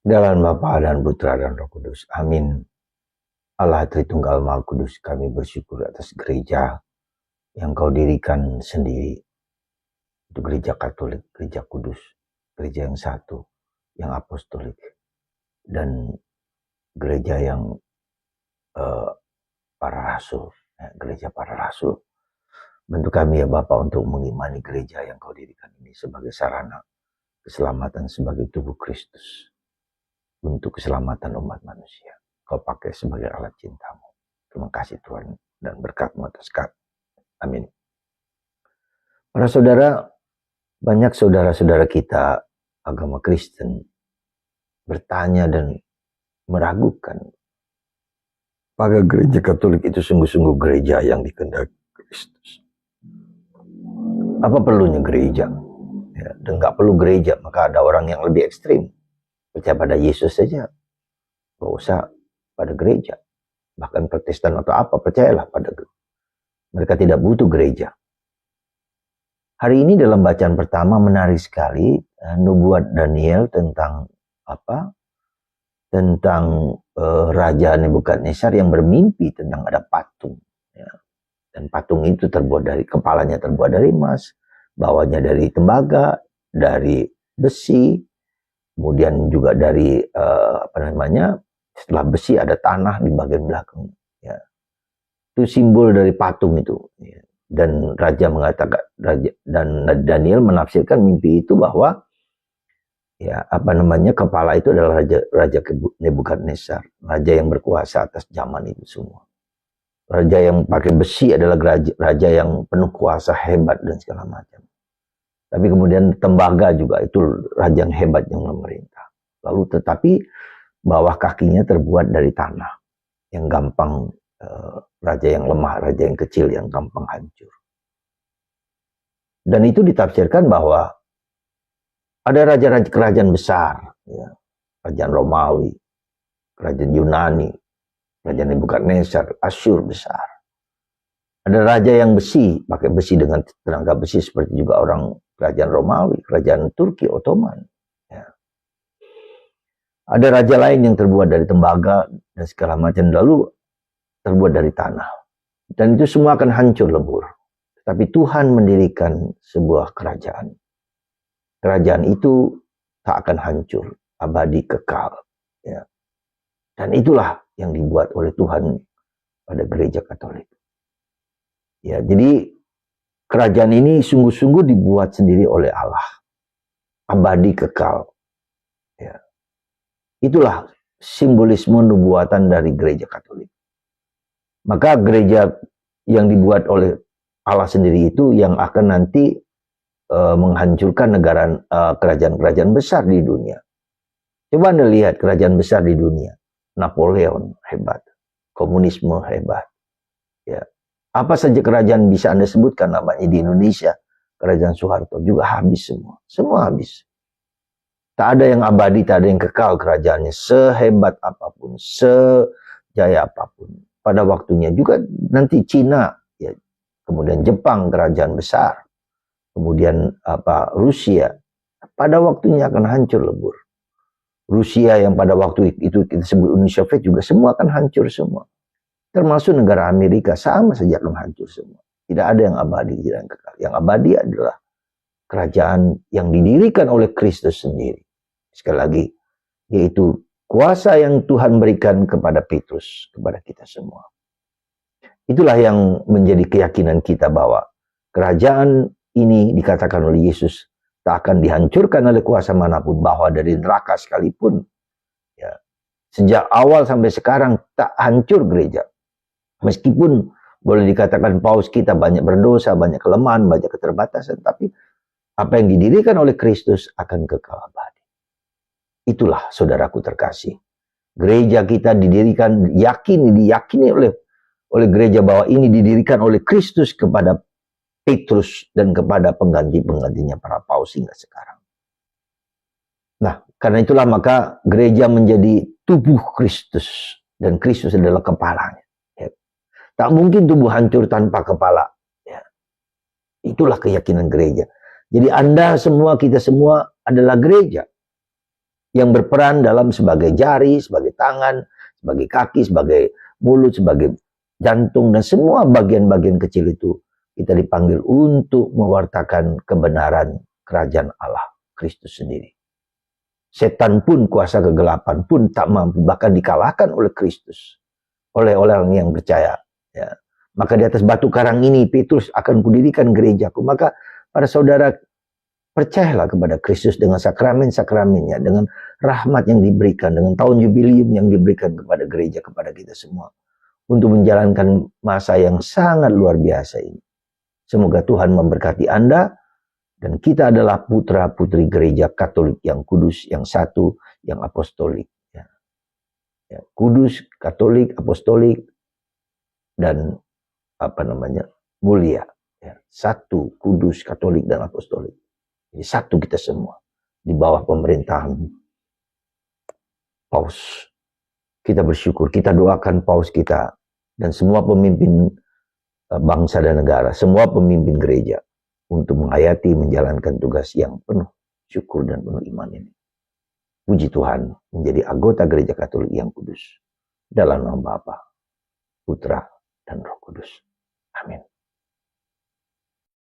Dalam Bapa dan Putra dan Roh Kudus. Amin. Allah Tritunggal Maha Kudus, kami bersyukur atas gereja yang Kau dirikan sendiri. Itu gereja Katolik, gereja kudus, gereja yang satu, yang apostolik, dan gereja yang para rasul, gereja para rasul. Bantu kami ya Bapa untuk mengimani gereja yang Kau dirikan ini sebagai sarana keselamatan sebagai tubuh Kristus untuk keselamatan umat manusia. Kau pakai sebagai alat cintamu. Terima kasih Tuhan dan berkat-Mu atas kami. Amin. Para saudara, banyak saudara-saudara kita agama Kristen bertanya dan meragukan apakah gereja Katolik itu sungguh-sungguh gereja yang dikehendaki Kristus. Apa perlunya gereja? Ya, dan nggak perlu gereja, maka ada orang yang lebih ekstrim. Percaya pada Yesus saja, gak usah pada gereja. Bahkan Protestan atau apa, percayalah pada gereja. Mereka tidak butuh gereja. Hari ini dalam bacaan pertama menarik sekali nubuat Daniel tentang apa? Tentang Raja Nebukadnezar yang bermimpi tentang ada patung. Ya. Dan patung itu terbuat dari, kepalanya terbuat dari emas, bawahnya dari tembaga, dari besi, kemudian juga dari setelah besi ada tanah di bagian belakang. Ya. Itu simbol dari patung itu. Ya. Dan raja mengatakan, dan Daniel menafsirkan mimpi itu bahwa ya kepala itu adalah raja Nebukadnezar, raja yang berkuasa atas zaman itu semua. Raja yang pakai besi adalah raja yang penuh kuasa, hebat dan segala macam. Tapi kemudian tembaga juga itu raja yang hebat yang memerintah. Lalu tetapi bawah kakinya terbuat dari tanah yang gampang, raja yang lemah, raja yang kecil yang gampang hancur. Dan itu ditafsirkan bahwa ada raja-raja kerajaan besar, ya, kerajaan Romawi, kerajaan Yunani, kerajaan Nebukadnezar, Asyur besar. Ada raja yang besi, pakai besi dengan tenaga besi seperti juga orang kerajaan Romawi, kerajaan Turki, Ottoman. Ya. Ada raja lain yang terbuat dari tembaga dan segala macam, lalu terbuat dari tanah. Dan itu semua akan hancur lebur. Tapi Tuhan mendirikan sebuah kerajaan. Kerajaan itu tak akan hancur, abadi kekal. Ya. Dan itulah yang dibuat oleh Tuhan pada gereja Katolik. Ya, jadi kerajaan ini sungguh-sungguh dibuat sendiri oleh Allah. Abadi kekal. Ya. Itulah simbolisme nubuatan dari gereja Katolik. Maka gereja yang dibuat oleh Allah sendiri itu yang akan nanti menghancurkan negara, kerajaan-kerajaan besar di dunia. Coba Anda lihat kerajaan besar di dunia. Napoleon hebat, komunisme hebat. Ya. Apa saja kerajaan bisa Anda sebutkan namanya di Indonesia, kerajaan Soeharto juga habis semua. Semua habis. Tak ada yang abadi, tak ada yang kekal kerajaannya. Sehebat apapun, sejaya apapun. Pada waktunya juga nanti Cina, ya, kemudian Jepang kerajaan besar, kemudian Rusia, pada waktunya akan hancur lebur. Rusia yang pada waktu itu kita sebut Uni Soviet juga semua akan hancur semua. Termasuk negara Amerika sama saja akan hancur semua. Tidak ada yang abadi, tidak yang kekal. Yang abadi adalah kerajaan yang didirikan oleh Kristus sendiri. Sekali lagi, yaitu kuasa yang Tuhan berikan kepada Petrus, kepada kita semua. Itulah yang menjadi keyakinan kita bahwa kerajaan ini dikatakan oleh Yesus tak akan dihancurkan oleh kuasa manapun, bahwa dari neraka sekalipun, ya, sejak awal sampai sekarang tak hancur gereja. Meskipun boleh dikatakan paus kita banyak berdosa, banyak kelemahan, banyak keterbatasan, tapi apa yang didirikan oleh Kristus akan kekal abadi. Itulah saudaraku terkasih. Gereja kita didirikan, diyakini oleh gereja bahwa ini didirikan oleh Kristus kepada Petrus dan kepada pengganti-penggantinya para paus hingga sekarang. Nah, karena itulah maka gereja menjadi tubuh Kristus dan Kristus adalah kepalanya. Ya. Tak mungkin tubuh hancur tanpa kepala. Ya. Itulah keyakinan gereja. Jadi Anda semua, kita semua adalah gereja. yang berperan dalam sebagai jari, sebagai tangan, sebagai kaki, sebagai mulut, sebagai jantung, dan semua bagian-bagian kecil itu kita dipanggil untuk mewartakan kebenaran kerajaan Allah, Kristus sendiri. Setan pun, kuasa kegelapan pun tak mampu, bahkan dikalahkan oleh Kristus, oleh orang yang percaya. Ya. Maka di atas batu karang ini Petrus akan kudirikan gerejaku. Maka para saudara, percayalah kepada Kristus dengan sakramen-sakramennya, dengan rahmat yang diberikan, dengan tahun jubilium yang diberikan kepada gereja, kepada kita semua, untuk menjalankan masa yang sangat luar biasa ini. Semoga Tuhan memberkati Anda, dan kita adalah putra-putri gereja Katolik yang kudus, yang satu, yang apostolik. Ya. Ya, kudus, Katolik, apostolik, dan mulia. Ya. Satu, kudus, Katolik, dan apostolik. Jadi satu kita semua di bawah pemerintahan Paus. Kita bersyukur, kita doakan Paus kita dan semua pemimpin bangsa dan negara, semua pemimpin gereja untuk menghayati, menjalankan tugas yang penuh syukur dan penuh iman ini. Puji Tuhan, menjadi anggota gereja Katolik yang kudus. Dalam nama Bapa, Putra, dan Roh Kudus. Amin.